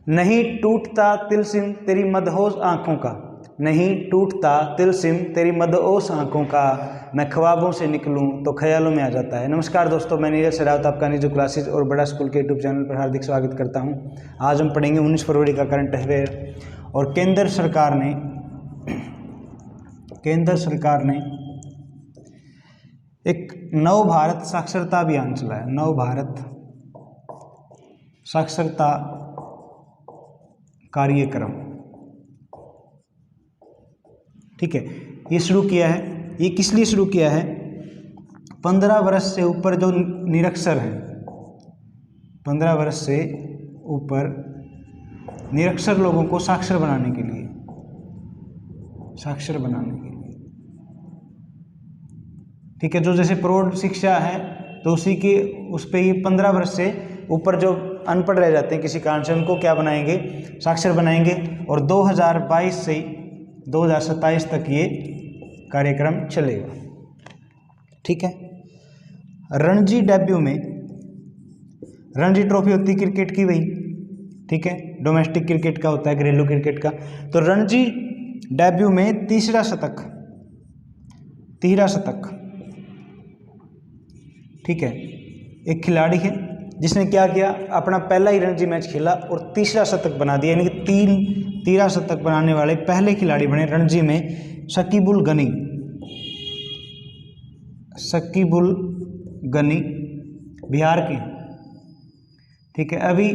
नहीं टूटता तिलसिम तेरी मदहोश आंखों का, नहीं टूटता तिलसिम तेरी मदहोश आंखों का, मैं ख्वाबों से निकलूं तो ख्यालों में आ जाता है। नमस्कार दोस्तों, मैं नीरज शेरावत आपका नीजू क्लासेज और बड़ा स्कूल के यूट्यूब चैनल पर हार्दिक स्वागत करता हूं। आज हम पढ़ेंगे 19 फरवरी का करंट अफेयर। और केंद्र सरकार ने एक नव भारत साक्षरता अभियान चलाया। नव भारत साक्षरता कार्यक्रम, ठीक है, ये शुरू किया है। ये किस लिए शुरू किया है? 15 वर्ष से ऊपर जो निरक्षर हैं, 15 वर्ष से ऊपर निरक्षर लोगों को साक्षर बनाने के लिए, साक्षर बनाने के लिए, ठीक है। जो जैसे प्रौढ़ शिक्षा है तो उसी के उस पे ही 15 वर्ष से ऊपर जो अनपढ़ रह जाते हैं किसी कारण से, उनको क्या बनाएंगे? साक्षर बनाएंगे। और 2022 से 2027 तक ये कार्यक्रम चलेगा, ठीक है। रणजी डेब्यू में, रणजी ट्रॉफी होती है क्रिकेट की वही, ठीक है, डोमेस्टिक क्रिकेट का होता है, घरेलू क्रिकेट का। तो रणजी डेब्यू में तीसरा शतक, ठीक है, एक खिलाड़ी है जिसने क्या किया, अपना पहला ही रणजी मैच खेला और तीसरा शतक बना दिया, यानी कि 13 शतक बनाने वाले पहले खिलाड़ी बने रणजी में शकीबुल गनी बिहार के, ठीक है। अभी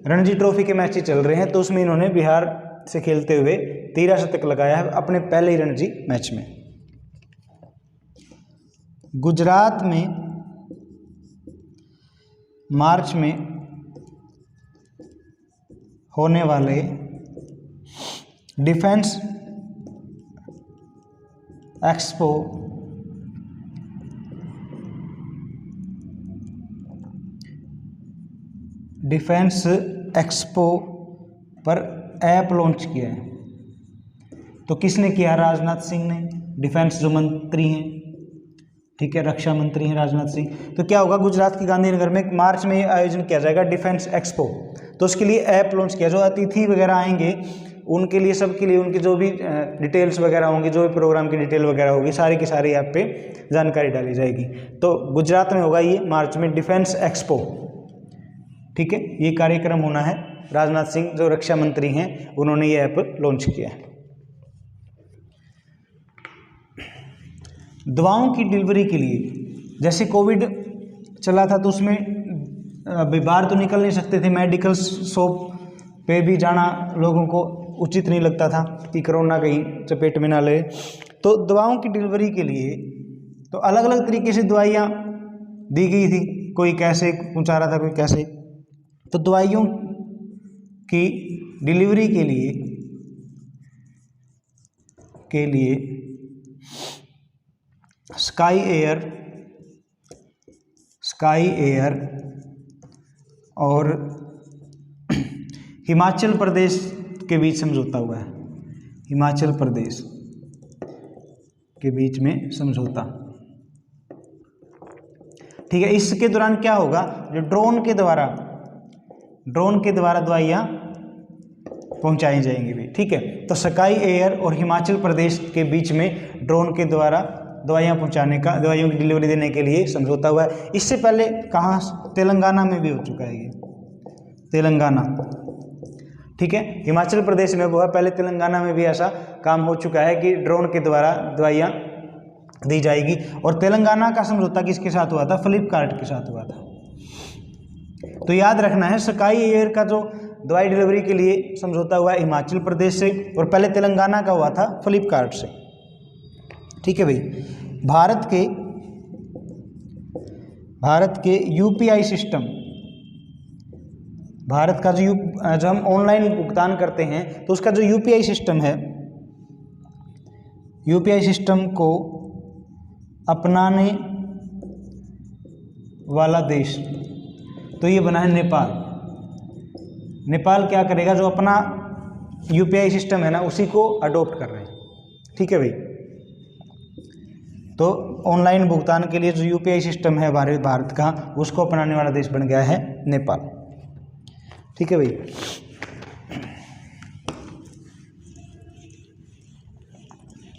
रणजी ट्रॉफी के मैच ही चल रहे हैं तो उसमें इन्होंने बिहार से खेलते हुए 13 शतक लगाया है अपने पहले ही रणजी मैच में। गुजरात में मार्च में होने वाले डिफेंस एक्सपो पर ऐप लॉन्च किया है। तो किसने किया? राजनाथ सिंह ने, डिफेंस जो मंत्री हैं, ठीक है, रक्षा मंत्री हैं राजनाथ सिंह। तो क्या होगा, गुजरात के गांधीनगर में मार्च में आयोजन किया जाएगा डिफेंस एक्सपो। तो उसके लिए ऐप लॉन्च किया, जो अतिथि वगैरह आएंगे उनके लिए, सबके लिए, उनकी जो भी डिटेल्स वगैरह होंगी, जो भी प्रोग्राम की डिटेल वगैरह होगी, सारी की सारी ऐप पे जानकारी डाली जाएगी। तो गुजरात में होगा ये मार्च में डिफेंस एक्सपो, ठीक है, ये कार्यक्रम होना है। राजनाथ सिंह जो रक्षा मंत्री हैं उन्होंने ये ऐप लॉन्च किया है। दवाओं की डिलीवरी के लिए, जैसे कोविड चला था तो उसमें अभी बाहर तो निकल नहीं सकते थे, मेडिकल शॉप पे भी जाना लोगों को उचित नहीं लगता था कि कोरोना कहीं चपेट में ना ले। तो दवाओं की डिलीवरी के लिए तो अलग अलग तरीके से दवाइयाँ दी गई थी, कोई कैसे पहुँचा रहा था, कोई कैसे। तो दवाइयों की डिलीवरी के लिए स्काई एयर और हिमाचल प्रदेश के बीच समझौता हुआ है। हिमाचल प्रदेश के बीच में समझौता, ठीक है। इसके दौरान क्या होगा, जो ड्रोन के द्वारा दवाइयाँ पहुंचाई जाएंगी भी, ठीक है। तो स्काई एयर और हिमाचल प्रदेश के बीच में ड्रोन के द्वारा दवाइयाँ पहुंचाने का, दवाइयों की डिलीवरी देने के लिए समझौता हुआ है। इससे पहले कहाँ? तेलंगाना में भी हो चुका है ये, तेलंगाना, ठीक है। हिमाचल प्रदेश में हुआ, पहले तेलंगाना में भी ऐसा काम हो चुका है कि ड्रोन के द्वारा दवाइयाँ दी जाएगी। और तेलंगाना का समझौता किसके साथ हुआ था? फ्लिपकार्ट के साथ हुआ था। तो याद रखना है, स्काई एयर का जो दवाई डिलीवरी के लिए समझौता हुआ है हिमाचल प्रदेश से, और पहले तेलंगाना का हुआ था फ्लिपकार्ट से, ठीक है भाई। भारत के यूपीआई सिस्टम, भारत का जो हम ऑनलाइन भुगतान करते हैं तो उसका जो यूपीआई सिस्टम है, यूपीआई सिस्टम को अपनाने वाला देश तो ये बना है नेपाल। नेपाल क्या करेगा, जो अपना यूपीआई सिस्टम है ना उसी को अडॉप्ट कर रहे हैं, ठीक है भाई। तो ऑनलाइन भुगतान के लिए जो यूपीआई सिस्टम है भारत का, उसको अपनाने वाला देश बन गया है नेपाल, ठीक है भाई।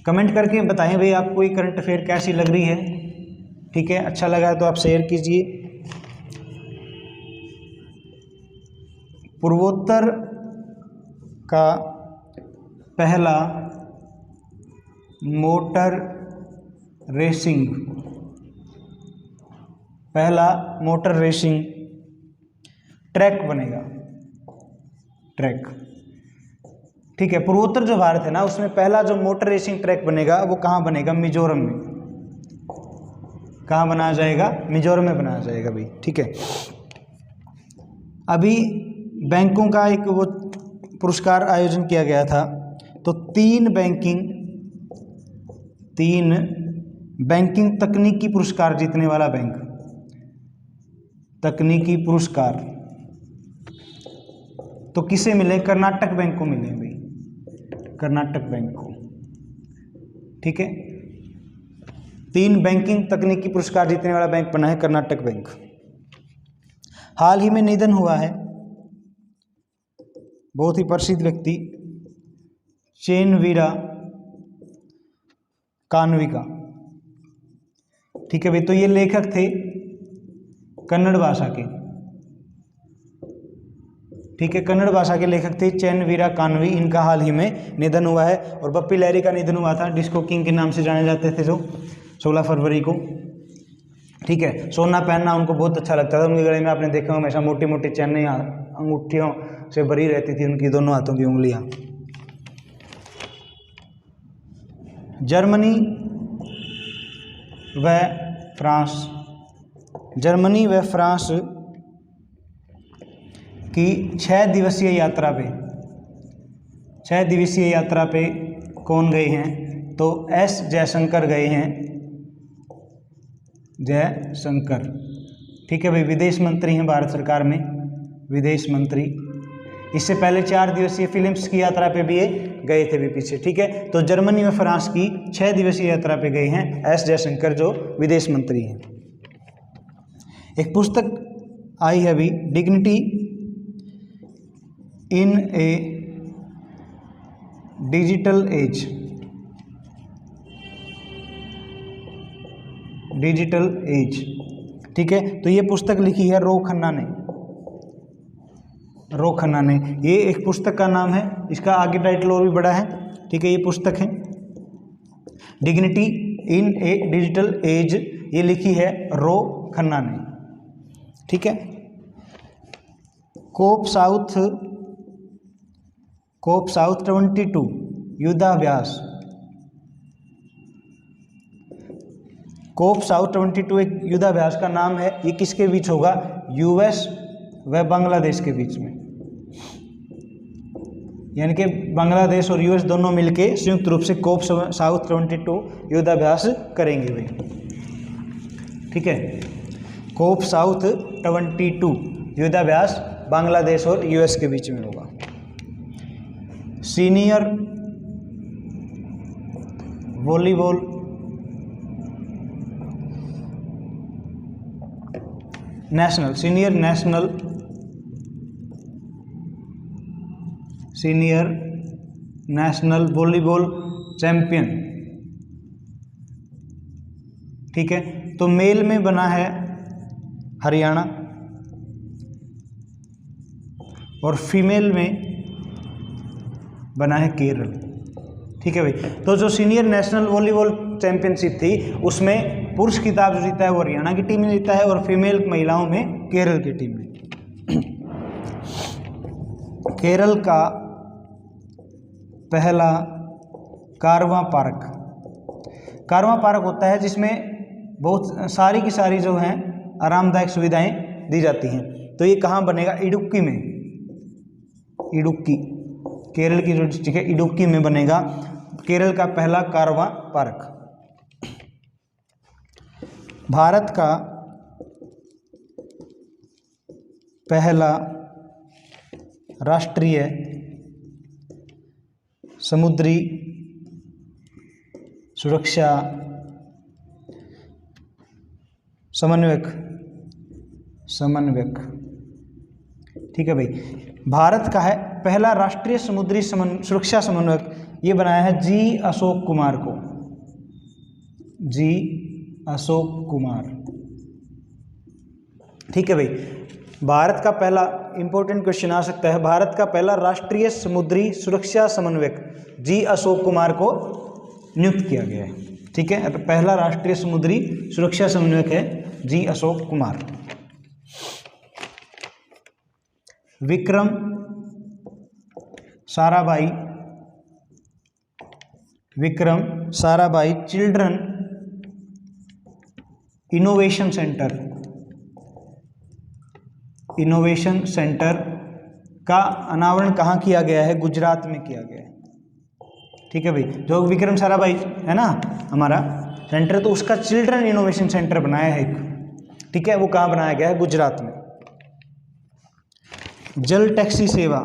कमेंट करके बताएं भाई आपको ये करंट अफेयर कैसी लग रही है। ठीक है, अच्छा लगा है तो आप शेयर कीजिए। पूर्वोत्तर का पहला मोटर रेसिंग ट्रैक बनेगा, ट्रैक। ठीक है, पूर्वोत्तर जो भारत है ना, उसमें पहला जो मोटर रेसिंग ट्रैक बनेगा वो कहाँ बनेगा? मिजोरम में। कहाँ बनाया जाएगा? मिजोरम में बनाया जाएगा भाई। ठीक है, अभी बैंकों का एक वो पुरस्कार आयोजन किया गया था, तो तीन बैंकिंग तकनीकी पुरस्कार जीतने वाला बैंक, तकनीकी पुरस्कार तो किसे मिले? कर्नाटक बैंक को मिले भाई, कर्नाटक बैंक को। ठीक है, 3 बैंकिंग तकनीकी पुरस्कार जीतने वाला बैंक बना है कर्नाटक बैंक। हाल ही में निधन हुआ है बहुत ही प्रसिद्ध व्यक्ति चेनवीरा कानवी का। ठीक है भाई, तो ये लेखक थे कन्नड़ भाषा के। ठीक है, कन्नड़ भाषा के लेखक थे चेनवीरा कानवी। इनका हाल ही में निधन हुआ है। और बप्पी लहरी का निधन हुआ था, डिस्को किंग के नाम से जाने जाते थे, जो 16 फरवरी को। ठीक है, सोना पहनना उनको बहुत अच्छा लगता था। उनके गले में आपने देखा हमेशा मोटी मोटी चैनें अंगूठियों से भरी रहती थी उनकी दोनों हाथों की उंगलियां। जर्मनी व फ्रांस की 6 दिवसीय यात्रा पे कौन गए हैं? तो एस जयशंकर गए हैं, जयशंकर। ठीक है भाई, विदेश मंत्री हैं भारत सरकार में, विदेश मंत्री। इससे पहले 4 दिवसीय फिल्म्स की यात्रा पे भी ये गए थे भी पीछे। ठीक है, तो जर्मनी व फ्रांस की 6 दिवसीय यात्रा पे गए हैं एस जयशंकर, जो विदेश मंत्री हैं। एक पुस्तक आई है अभी, dignity in A digital age. ठीक है, तो ये पुस्तक लिखी है रो खन्ना ने। ये एक पुस्तक का नाम है, इसका आगे टाइटल और भी बड़ा है। ठीक है, ये पुस्तक है dignity in A digital age, ये लिखी है रो खन्ना ने। ठीक है, कोप साउथ 22 युद्धाभ्यास। कोप साउथ 22 एक युद्धाभ्यास का नाम है। ये किसके बीच होगा? यूएस व बांग्लादेश के बीच में, यानी कि बांग्लादेश और यूएस दोनों मिलके संयुक्त रूप से कोप साउथ 22 युद्धाभ्यास करेंगे भाई। ठीक है, कोप साउथ 22 युद्धाभ्यास बांग्लादेश और यूएस के बीच में होगा। Senior volleyball national volleyball champion. ठीक है, तो मेल में बना है हरियाणा और फीमेल में बना है केरल। ठीक है भाई, तो जो सीनियर नेशनल वॉलीबॉल चैंपियनशिप थी उसमें पुरुष खिताब जो जीता है वो हरियाणा की टीम ने जीता है, और फीमेल महिलाओं में केरल की टीम ने। केरल का पहला कारवां पार्क होता है जिसमें बहुत सारी की सारी जो हैं आरामदायक सुविधाएं दी जाती हैं। तो ये कहाँ बनेगा? इडुक्की में। इडुक्की केरल की जो डिस्ट्रिक्ट है इडुक्की में बनेगा केरल का पहला कारवां पार्क। भारत का पहला राष्ट्रीय समुद्री सुरक्षा समन्वयक। ठीक है भाई, भारत का है पहला राष्ट्रीय समुद्री सुरक्षा समन्वयक ये बनाया है जी अशोक कुमार को, जी अशोक कुमार। ठीक है भाई। भारत का पहला इंपॉर्टेंट क्वेश्चन आ सकता है, भारत का पहला राष्ट्रीय समुद्री सुरक्षा समन्वयक जी अशोक कुमार को नियुक्त किया गया है। ठीक है, तो पहला राष्ट्रीय समुद्री सुरक्षा समन्वयक है जी Ashok Kumar. Vikram Sarabhai, Vikram Sarabhai children innovation centre, innovation centre का अनावरण कहाँ किया गया है? गुजरात में किया गया है। ठीक है भाई, जो विक्रम साराभाई है ना हमारा सेंटर, तो उसका चिल्ड्रन इनोवेशन सेंटर बनाया है एक। ठीक है, वो कहाँ बनाया गया है? गुजरात में। जल टैक्सी सेवा,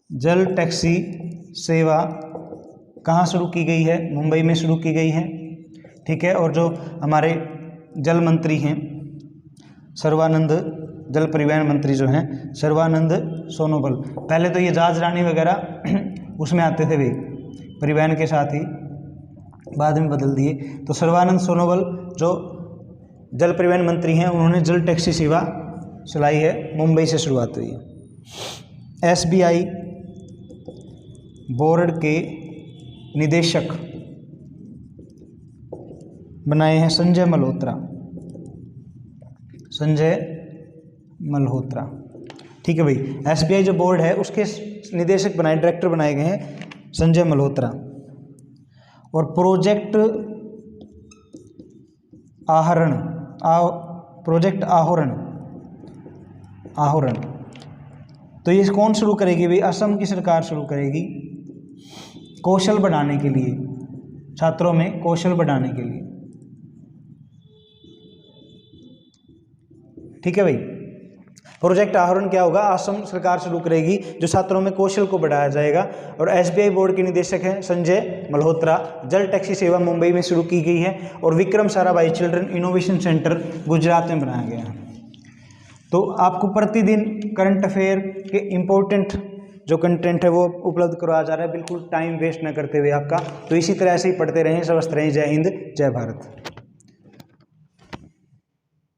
जल टैक्सी सेवा कहाँ शुरू की गई है? मुंबई में शुरू की गई है। ठीक है, और जो हमारे जल मंत्री हैं सर्बानंद, जल परिवहन मंत्री जो हैं सर्बानंद सोनोवाल, पहले तो ये जहाज रानी वगैरह उसमें आते थे भाई परिवहन के साथ ही, बाद में बदल दिए। तो सर्बानंद सोनोवाल जो जल परिवहन मंत्री हैं, उन्होंने जल टैक्सी सेवा चलाई है, मुंबई से शुरुआत हुई है। SBI बोर्ड के निदेशक बनाए हैं संजय मल्होत्रा, संजय मल्होत्रा। ठीक है भाई, SBI जो बोर्ड है उसके निदेशक बनाए, डायरेक्टर बनाए गए हैं संजय मल्होत्रा। और प्रोजेक्ट आहरण, प्रोजेक्ट आहरण, आहरण तो ये कौन शुरू करेगी भाई? असम की सरकार शुरू करेगी, कौशल बढ़ाने के लिए, छात्रों में कौशल बढ़ाने के लिए। ठीक है भाई, प्रोजेक्ट आहरण क्या होगा? असम सरकार शुरू करेगी, जो छात्रों में कौशल को बढ़ाया जाएगा। और SBI बोर्ड के निदेशक हैं संजय मल्होत्रा। जल टैक्सी सेवा मुंबई में शुरू की गई है, और Vikram Sarabhai children innovation centre Gujarat में बनाया गया है। तो आपको प्रतिदिन करंट अफेयर के इम्पोर्टेंट जो कंटेंट है वो उपलब्ध करवाया जा रहा है, बिल्कुल टाइम वेस्ट न करते हुए आपका। तो इसी तरह से ही पढ़ते रहें, स्वस्थ रहें। जय हिंद, जय भारत।